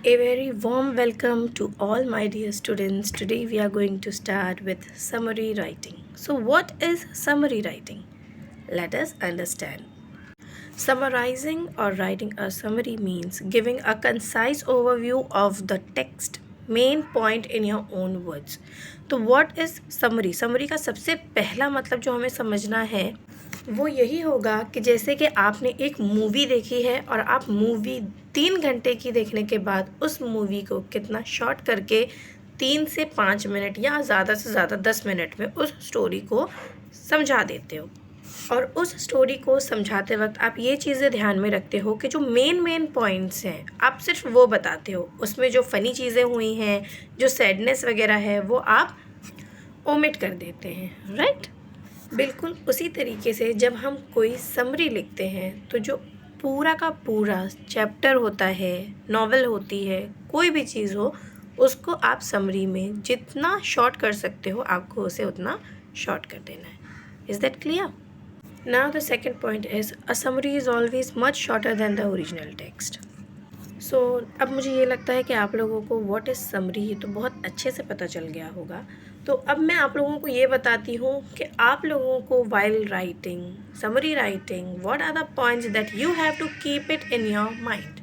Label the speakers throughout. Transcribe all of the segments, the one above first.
Speaker 1: A very warm welcome to all my dear students. Today we are going to start with summary writing. So what is summary writing? Let us understand. Summarizing or writing a summary means giving a concise overview of the text main point in your own words. तो what is summary? Summary का सबसे पहला मतलब जो हमें समझना है वो यही होगा कि जैसे कि आपने एक मूवी देखी है और आप मूवी 3 घंटे की देखने के बाद उस मूवी को कितना शॉर्ट करके 3 से 5 मिनट या ज़्यादा से ज़्यादा 10 मिनट में उस स्टोरी को समझा देते हो। और उस स्टोरी को समझाते वक्त आप ये चीज़ें ध्यान में रखते हो कि जो मेन पॉइंट्स हैं आप सिर्फ वो बताते हो, उसमें जो फ़नी चीज़ें हुई हैं, जो सैडनेस वगैरह है वो आप ओमिट कर देते हैं, राइट। बिल्कुल उसी तरीके से जब हम कोई समरी लिखते हैं तो जो पूरा का पूरा चैप्टर होता है, नॉवेल होती है, कोई भी चीज़ हो, उसको आप समरी में जितना शॉर्ट कर सकते हो आपको उसे उतना शॉर्ट कर देना है। Is that clear? Now the second point is a summary is always much shorter than the original text. So अब मुझे ये लगता है कि आप लोगों को व्हाट इज़ समरी तो बहुत अच्छे से पता चल गया होगा। तो अब मैं आप लोगों को ये बताती हूँ कि आप लोगों को while writing summary writing what are the points that you have to keep it in your mind.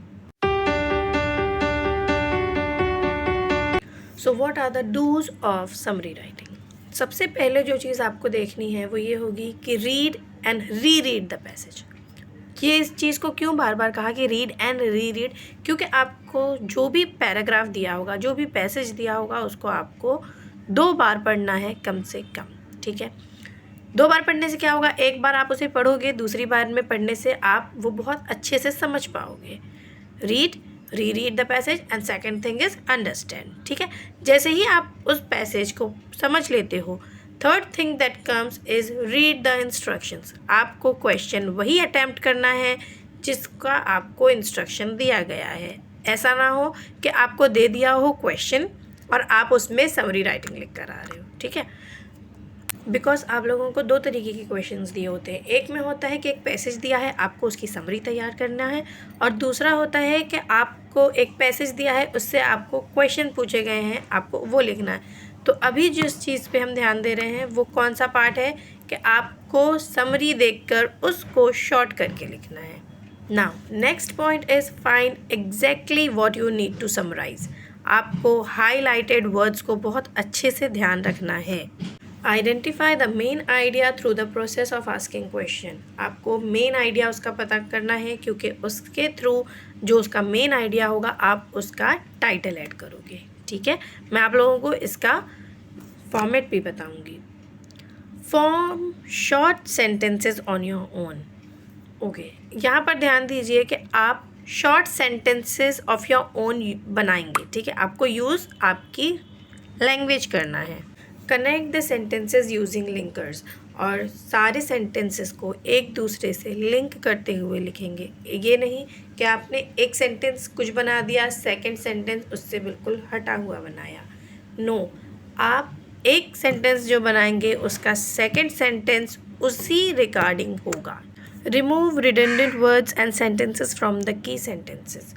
Speaker 1: So what are the dos of summary writing? सबसे पहले जो चीज़ आपको देखनी है वो ये होगी कि read and re read the passage. ये इस चीज़ को क्यों बार बार कहा कि रीड एंड री रीड? क्योंकि आपको जो भी पैराग्राफ दिया होगा, जो भी पैसेज दिया होगा, उसको आपको 2 बार पढ़ना है कम से कम, ठीक है। 2 बार पढ़ने से क्या होगा, एक बार आप उसे पढ़ोगे, दूसरी बार में पढ़ने से आप वो बहुत अच्छे से समझ पाओगे। रीड, री read the passage and second thing is understand, ठीक है। जैसे ही आप उस पैसेज को समझ लेते हो, third thing that comes is read the instructions. आपको क्वेश्चन वही अटैम्प्ट करना है जिसका आपको इंस्ट्रक्शन दिया गया है। ऐसा ना हो कि आपको दे दिया हो क्वेश्चन और आप उसमें समरी राइटिंग लिख कर आ रहे हो, ठीक है। बिकॉज आप लोगों को 2 तरीके के क्वेश्चंस दिए होते हैं। एक में होता है कि एक पैसेज दिया है, आपको उसकी समरी तैयार करना है, और दूसरा होता है कि आपको एक पैसेज दिया है, उससे आपको क्वेश्चन पूछे गए हैं, आपको वो लिखना है। तो अभी जिस चीज़ पे हम ध्यान दे रहे हैं वो कौन सा पार्ट है कि आपको समरी देखकर उसको शॉर्ट करके लिखना है। Now next point is find exactly what you need to summarise. आपको हाईलाइटेड वर्ड्स को बहुत अच्छे से ध्यान रखना है। Identify the main idea through the process of asking question. आपको मेन आइडिया उसका पता करना है, क्योंकि उसके थ्रू जो उसका मेन आइडिया होगा आप उसका टाइटल ऐड करोगे, ठीक है। मैं आप लोगों को इसका फॉर्मेट भी बताऊंगी। Form short sentences on your own. Okay, यहाँ पर ध्यान दीजिए कि आप short sentences of your own बनाएंगे, ठीक है। आपको यूज़ आपकी लैंग्वेज करना है। Connect the sentences using linkers, और सारे सेंटेंसेस को एक दूसरे से लिंक करते हुए लिखेंगे। ये नहीं कि आपने एक सेंटेंस कुछ बना दिया, सेकंड सेंटेंस उससे बिल्कुल हटा हुआ बनाया। नो, आप एक सेंटेंस जो बनाएंगे उसका सेकंड सेंटेंस उसी रिगार्डिंग होगा। Remove redundant words and sentences from the key sentences.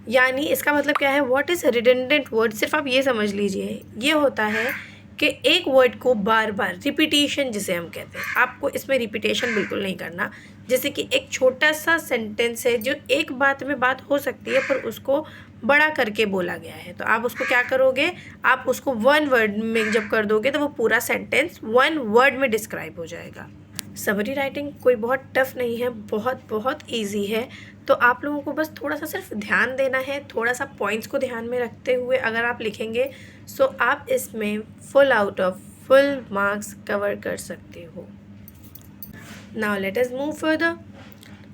Speaker 1: यानी इसका मतलब क्या है, व्हाट इज़ रिडंडेंट वर्ड? सिर्फ आप ये समझ लीजिए, ये होता है कि एक वर्ड को बार बार रिपीटेशन जिसे हम कहते हैं, आपको इसमें रिपीटेशन बिल्कुल नहीं करना। जैसे कि एक छोटा सा सेंटेंस है जो एक बात में बात हो सकती है पर उसको बड़ा करके बोला गया है, तो आप उसको क्या करोगे, आप उसको 1 वर्ड में जब कर दोगे तो वो पूरा सेंटेंस 1 वर्ड में डिस्क्राइब हो जाएगा। समरी राइटिंग कोई बहुत टफ नहीं है, बहुत ईजी है। तो आप लोगों को बस थोड़ा सा सिर्फ ध्यान देना है, थोड़ा सा पॉइंट्स को ध्यान में रखते हुए अगर आप लिखेंगे सो आप इसमें full out of full marks cover कर सकते हो। Now let us move further.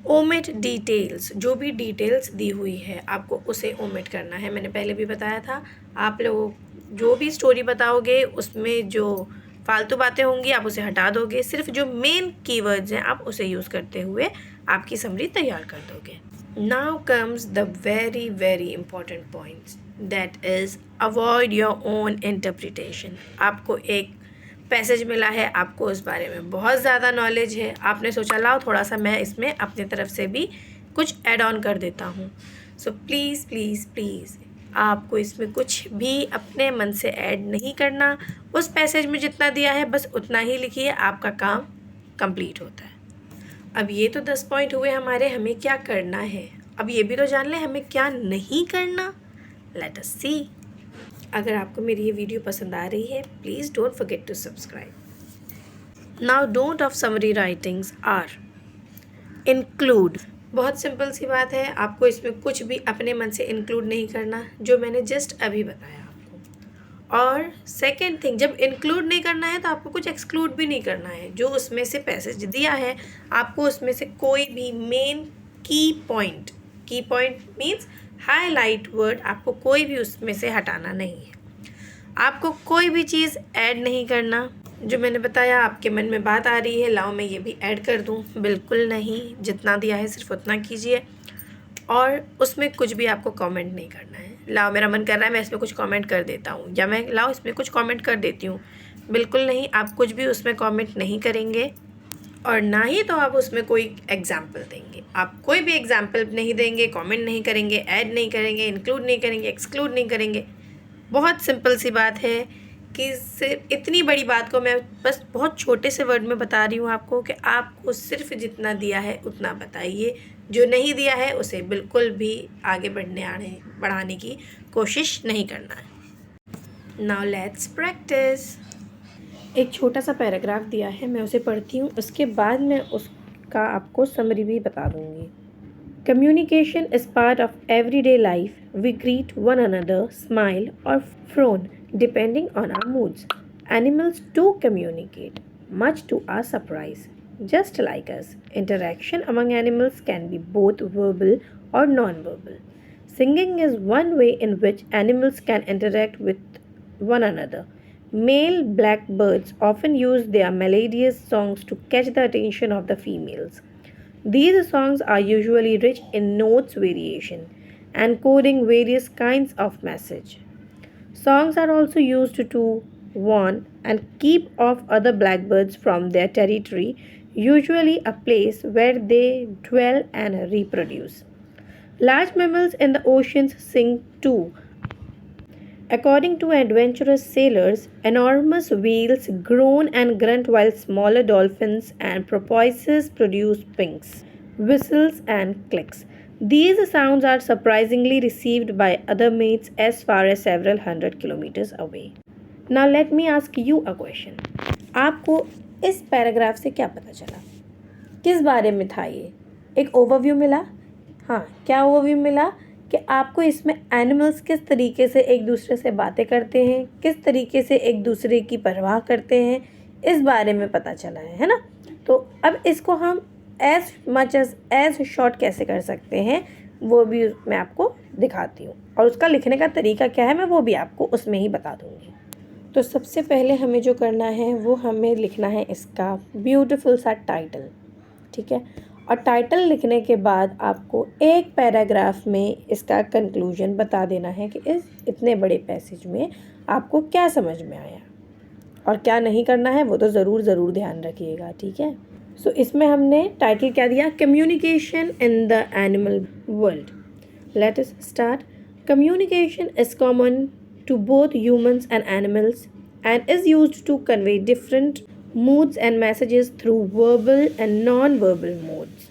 Speaker 1: Omit details. जो भी डिटेल्स दी हुई है आपको उसे ओमिट करना है। मैंने पहले भी बताया था, आप लोग जो भी स्टोरी बताओगे उसमें जो फालतू बातें होंगी आप उसे हटा दोगे, सिर्फ जो मेन कीवर्ड्स हैं आप उसे यूज़ करते हुए आपकी समरी तैयार कर दोगे। Now comes the very very important points, that is avoid your own interpretation. आपको एक पैसेज मिला है, आपको उस बारे में बहुत ज़्यादा नॉलेज है, आपने सोचा लाओ थोड़ा सा मैं इसमें अपनी तरफ से भी कुछ ऐड ऑन कर देता हूँ। सो प्लीज़ प्लीज़ प्लीज़ आपको इसमें कुछ भी अपने मन से ऐड नहीं करना। उस पैसेज में जितना दिया है बस उतना ही लिखिए, आपका काम कंप्लीट होता है। अब ये तो 10 पॉइंट हुए हमारे, हमें क्या करना है। अब ये भी तो जान लें हमें क्या नहीं करना। Let us see. अगर आपको मेरी ये वीडियो पसंद आ रही है, please don't forget to subscribe. Now don'ts of summary writings are include. बहुत सिंपल सी बात है, आपको इसमें कुछ भी अपने मन से इंक्लूड नहीं करना, जो मैंने जस्ट अभी बताया आपको। और सेकेंड थिंग, जब इंक्लूड नहीं करना है तो आपको कुछ एक्सक्लूड भी नहीं करना है। जो उसमें से पैसेज दिया है, आपको उसमें से कोई भी मेन की पॉइंट मीन्स हाईलाइट वर्ड, आपको कोई भी उसमें से हटाना नहीं है। आपको कोई भी चीज़ ऐड नहीं करना। जो मैंने बताया, आपके मन में बात आ रही है लाओ मैं ये भी ऐड कर दूँ, बिल्कुल नहीं। जितना दिया है सिर्फ उतना कीजिए। और उसमें कुछ भी आपको कमेंट नहीं करना है। लाओ मेरा मन कर रहा है मैं इसमें कुछ कमेंट कर देता हूँ, या मैं लाओ इसमें कुछ कमेंट कर देती हूँ, बिल्कुल नहीं। आप कुछ भी उसमें कमेंट नहीं करेंगे, और ना ही तो आप उसमें कोई एग्जाम्पल देंगे। आप कोई भी एग्जाम्पल नहीं देंगे, कमेंट नहीं करेंगे, ऐड नहीं करेंगे, इंक्लूड नहीं करेंगे, एक्सक्लूड नहीं करेंगे। बहुत सिंपल सी बात है कि सिर्फ इतनी बड़ी बात को मैं बस बहुत छोटे से वर्ड में बता रही हूँ आपको, कि आपको सिर्फ जितना दिया है उतना बताइए। जो नहीं दिया है उसे बिल्कुल भी आगे बढ़ाने की कोशिश नहीं करना है। Now let's practice. एक छोटा सा पैराग्राफ दिया है, मैं उसे पढ़ती हूँ, उसके बाद मैं उसका आपको समरी भी बता दूँगी। Communication is part of everyday life. We greet one another, smile or frown depending on our moods. Animals too communicate, much to our surprise. Just like us, interaction among animals can be both verbal or non-verbal. Singing is one way in which animals can interact with one another. Male blackbirds often use their melodious songs to catch the attention of the females. These songs are usually rich in notes variation, encoding various kinds of message. Songs are also used to warn and keep off other blackbirds from their territory, usually a place where they dwell and reproduce. Large mammals in the oceans sing too. According to adventurous sailors, enormous whales groan and grunt while smaller dolphins and porpoises produce pinks, whistles, and clicks. These sounds are surprisingly received by other mates as far as several hundred kilometers away. Now let me ask you a question. आपको इस paragraph से क्या पता चला? किस बारे में था ये? एक ओवरव्यू मिला? हाँ, क्या ओवरव्यू मिला? कि आपको इसमें एनिमल्स किस तरीके से एक दूसरे से बातें करते हैं, किस तरीके से एक दूसरे की परवाह करते हैं, इस बारे में पता चला है ना। तो अब इसको हम एज मच एज शॉर्ट कैसे कर सकते हैं वो भी मैं आपको दिखाती हूँ, और उसका लिखने का तरीका क्या है मैं वो भी आपको उसमें ही बता दूँगी। तो सबसे पहले हमें जो करना है वो हमें लिखना है इसका ब्यूटीफुल सा टाइटल, ठीक है। और टाइटल लिखने के बाद आपको एक पैराग्राफ में इसका कंक्लूजन बता देना है कि इस इतने बड़े पैसेज में आपको क्या समझ में आया, और क्या नहीं करना है वो तो ज़रूर ध्यान रखिएगा, ठीक है। सो इसमें हमने टाइटल क्या दिया, communication in the animal world. Let us start. Communication is common to both humans and animals and is used to convey different moods and messages through verbal and non-verbal modes.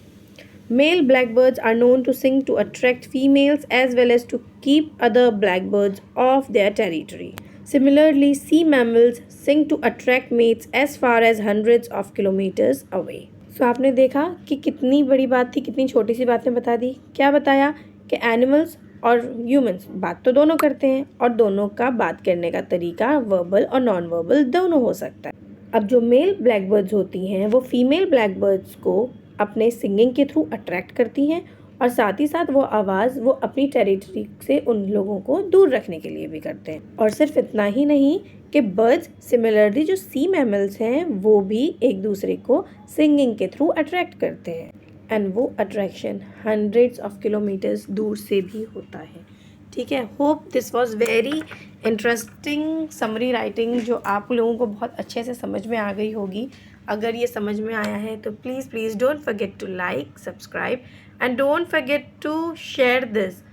Speaker 1: Male blackbirds are known to sing to attract females as well as to keep other blackbirds off their territory. Similarly, sea mammals sing to attract mates as far as hundreds of kilometers away. So आपने देखा कि कितनी बड़ी बात थी, कितनी छोटी सी बात में बता दी। क्या बताया कि एनिमल्स और ह्यूमंस बात तो दोनों करते हैं, और दोनों का बात करने का तरीका वर्बल और नॉन वर्बल दोनों हो सकता है। अब जो मेल ब्लैकबर्ड्स होती हैं वो फीमेल ब्लैकबर्ड्स को अपने सिंगिंग के थ्रू अट्रैक्ट करती हैं, और साथ ही साथ वो आवाज़ वो अपनी टेरिटरी से उन लोगों को दूर रखने के लिए भी करते हैं। और सिर्फ इतना ही नहीं कि बर्ड्स सिमिलरली जो सी मैमल्स हैं वो भी एक दूसरे को सिंगिंग के थ्रू अट्रैक्ट करते हैं, एंड वो अट्रैक्शन हंड्रेड्स ऑफ किलोमीटर्स दूर से भी होता है, ठीक है। Hope this was very interesting summary writing, जो आप लोगों को बहुत अच्छे से समझ में आ गई होगी। अगर ये समझ में आया है तो please don't forget to like, subscribe, and don't forget to share this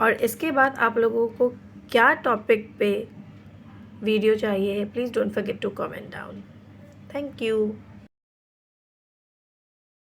Speaker 1: और इसके बाद आप लोगों को क्या टॉपिक पे वीडियो चाहिए है, please don't forget to comment down. Thank you.